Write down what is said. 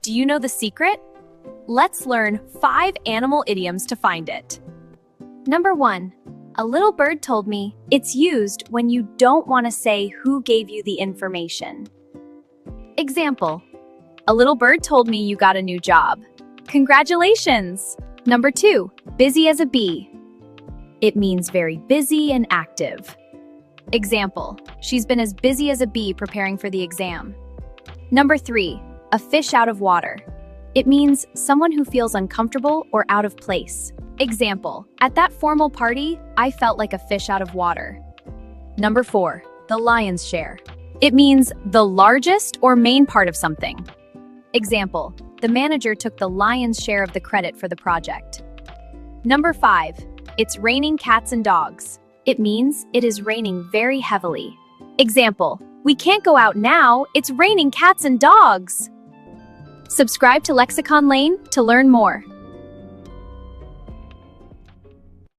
Do you know the secret? Let's learn 5 animal idioms to find it. Number 1. A little bird told me. It's used when you don't want to say who gave you the information. Example. A little bird told me you got a new job. Congratulations! Number 2. Busy as a bee. It means very busy and active. Example. She's been as busy as a bee preparing for the exam. Number 3. A fish out of water. It means someone who feels uncomfortable or out of place. Example. At that formal party, I felt like a fish out of water. Number 4. The lion's share. It means the largest or main part of something. Example. The manager took the lion's share of the credit for the project. Number 5. It's raining cats and dogs. It means it is raining very heavily. Example. We can't go out now. It's raining cats and dogs. Subscribe to Lexicon Lane to learn more.